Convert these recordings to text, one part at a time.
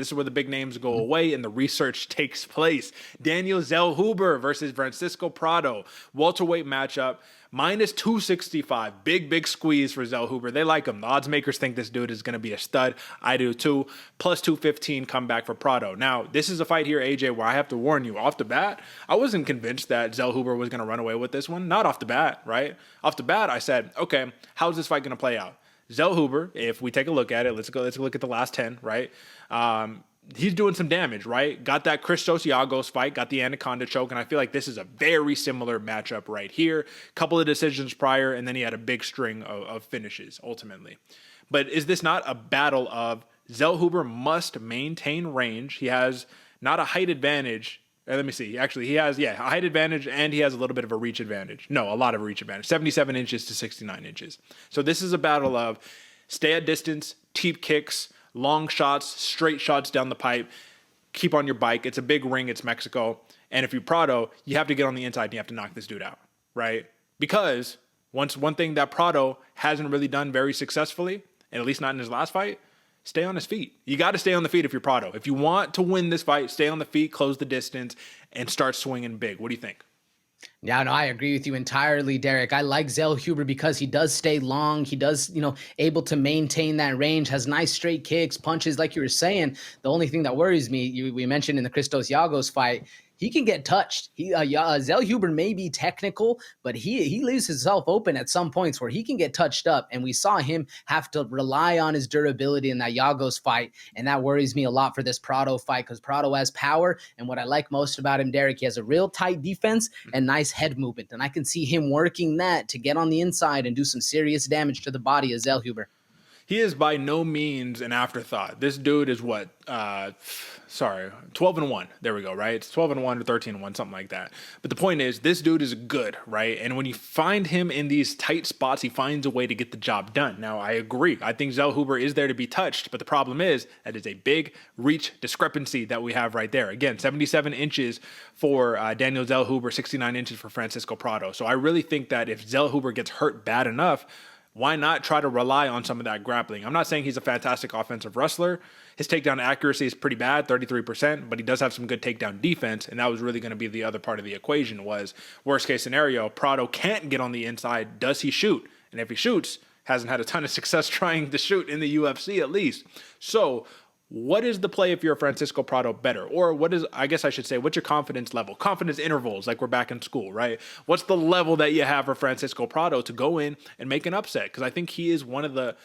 This is where the big names go away and the research takes place. Daniel Zellhuber versus Francisco Prado. Welterweight matchup. Minus 265. Big squeeze for Zellhuber. They like him. The odds makers think this dude is going to be a stud. I do too. Plus 215 comeback for Prado. Now, this is a fight here, AJ, where I have to warn you. Off the bat, I wasn't convinced that Zellhuber was going to run away with this one. Not off the bat, right? Off the bat, I said, okay, how's this fight going to play out? Zellhuber, if we take a look at it, let's look at the last 10, right? He's doing some damage, right? Got that Christos Giagos fight, got the Anaconda choke, and I feel like this is a very similar matchup right here. Couple of decisions prior, and then he had a big string of finishes, ultimately. But is this not a battle of Zellhuber must maintain range? He has not a height advantage. Let me see. Actually, he has, a height advantage, and he has a little bit of a reach advantage. No, a lot of a reach advantage. 77 inches to 69 inches. So this is a battle of stay at distance, teep kicks, long shots, straight shots down the pipe, keep on your bike. It's a big ring. It's Mexico. And if you're Prado, you have to get on the inside and you have to knock this dude out, right? Because one thing that Prado hasn't really done very successfully, and at least not in his last fight, stay on his feet. You got to stay on the feet if you're Prado. If you want to win this fight, stay on the feet, close the distance, and start swinging big. What do you think? Yeah, no, I agree with you entirely, Derek. I like Zellhuber because he does stay long. He does, able to maintain that range, has nice straight kicks, punches, like you were saying. The only thing that worries me, we mentioned in the Christos Giagos fight, he can get touched. Zellhuber may be technical, but he leaves himself open at some points where he can get touched up. And we saw him have to rely on his durability in that Giagos fight. And that worries me a lot for this Prado fight because Prado has power. And what I like most about him, Derek, he has a real tight defense and nice head movement. And I can see him working that to get on the inside and do some serious damage to the body of Zellhuber. He is by no means an afterthought. This dude is 12-1. There we go, right? It's 12-1 or 13-1, something like that. But the point is, this dude is good, right? And when you find him in these tight spots, he finds a way to get the job done. Now, I agree. I think Zellhuber is there to be touched, but the problem is that is a big reach discrepancy that we have right there. Again, 77 inches for Daniel Zellhuber, 69 inches for Francisco Prado. So I really think that if Zellhuber gets hurt bad enough, why not try to rely on some of that grappling? I'm not saying he's a fantastic offensive wrestler. His takedown accuracy is pretty bad, 33%, but he does have some good takedown defense, and that was really going to be the other part of the equation was, worst case scenario, Prado can't get on the inside. Does he shoot? And if he shoots, hasn't had a ton of success trying to shoot in the UFC at least. So what is the play if you're a Francisco Prado better? Or what's your confidence level? Confidence intervals, like we're back in school, right? What's the level that you have for Francisco Prado to go in and make an upset? Because I think he is one of the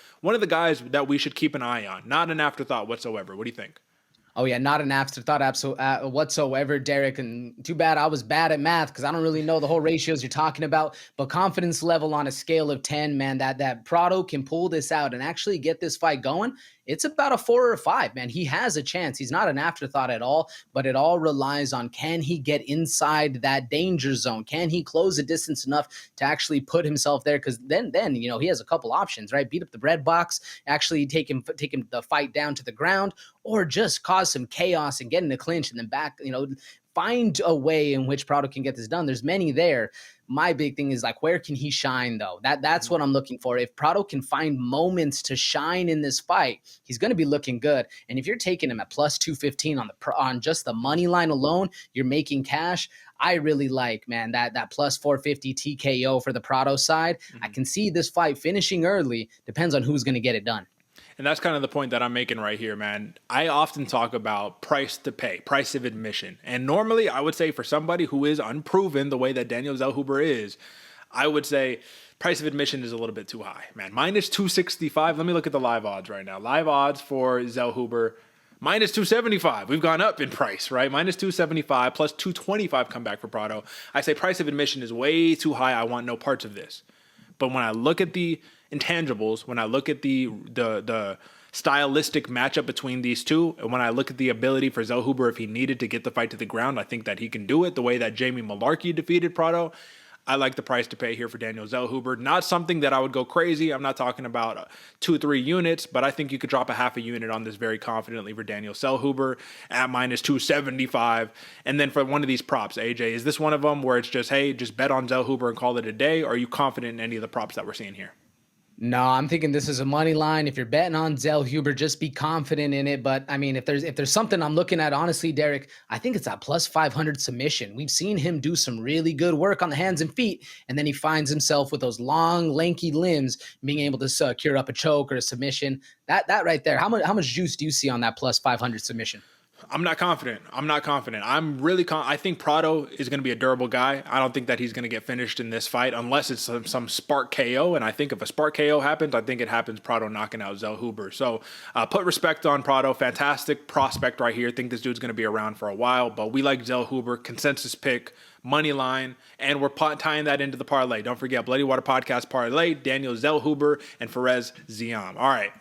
guys that we should keep an eye on. Not an afterthought whatsoever. What do you think? Oh, yeah, not an afterthought whatsoever, Derek. And too bad I was bad at math because I don't really know the whole ratios you're talking about. But confidence level on a scale of 10, man, that Prado can pull this out and actually get this fight going. It's about a 4 or a 5, man. He has a chance. He's not an afterthought at all, but it all relies on can he get inside that danger zone? Can he close the distance enough to actually put himself there? Because then he has a couple options, right? Beat up the bread box, actually take him the fight down to the ground, or just cause some chaos and get in the clinch and then back, find a way in which Prado can get this done. There's many there. My big thing is where can he shine though? That's what I'm looking for. If Prado can find moments to shine in this fight, he's going to be looking good. And if you're taking him at plus 215 on just the money line alone, you're making cash. I really like, man, that plus 450 TKO for the Prado side. Mm-hmm. I can see this fight finishing early. Depends on who's going to get it done. And that's kind of the point that I'm making right here, man. I often talk about price to pay, price of admission. And normally I would say for somebody who is unproven the way that Daniel Zellhuber is, I would say price of admission is a little bit too high, man. Minus 265. Let me look at the live odds right now. Live odds for Zellhuber, minus 275. We've gone up in price, right? Minus 275 plus 225 comeback for Prado. I say price of admission is way too high. I want no parts of this. But when I look at the intangibles, when I look at the stylistic matchup between these two, and when I look at the ability for Zellhuber if he needed to get the fight to the ground, I think that he can do it the way that Jamie Malarkey defeated Prado. I like the price to pay here for Daniel Zellhuber. Not something that I would go crazy. I'm not talking about 2-3 units, but I think you could drop a half a unit on this very confidently for Daniel Zellhuber at minus 275. And then for one of these props, AJ, is this one of them where it's just, hey, just bet on Zellhuber and call it a day? Or are you confident in any of the props that we're seeing here? No, I'm thinking this is a money line. If you're betting on Zellhuber, just be confident in it. But I mean, if there's something I'm looking at, honestly, Derek, I think it's that plus 500 submission. We've seen him do some really good work on the hands and feet, and then he finds himself with those long, lanky limbs, being able to cure up a choke or a submission. That right there. How much juice do you see on that plus 500 submission? I'm not confident. I'm not confident. I'm really I think Prado is going to be a durable guy. I don't think that he's going to get finished in this fight unless it's some spark KO. And I think if a spark KO happens, I think it happens Prado knocking out Zellhuber. So put respect on Prado. Fantastic prospect right here. Think this dude's going to be around for a while. But we like Zellhuber. Consensus pick, money line, and we're tying that into the parlay. Don't forget, Bloody Water Podcast parlay, Daniel Zellhuber and Fares Ziam. All right.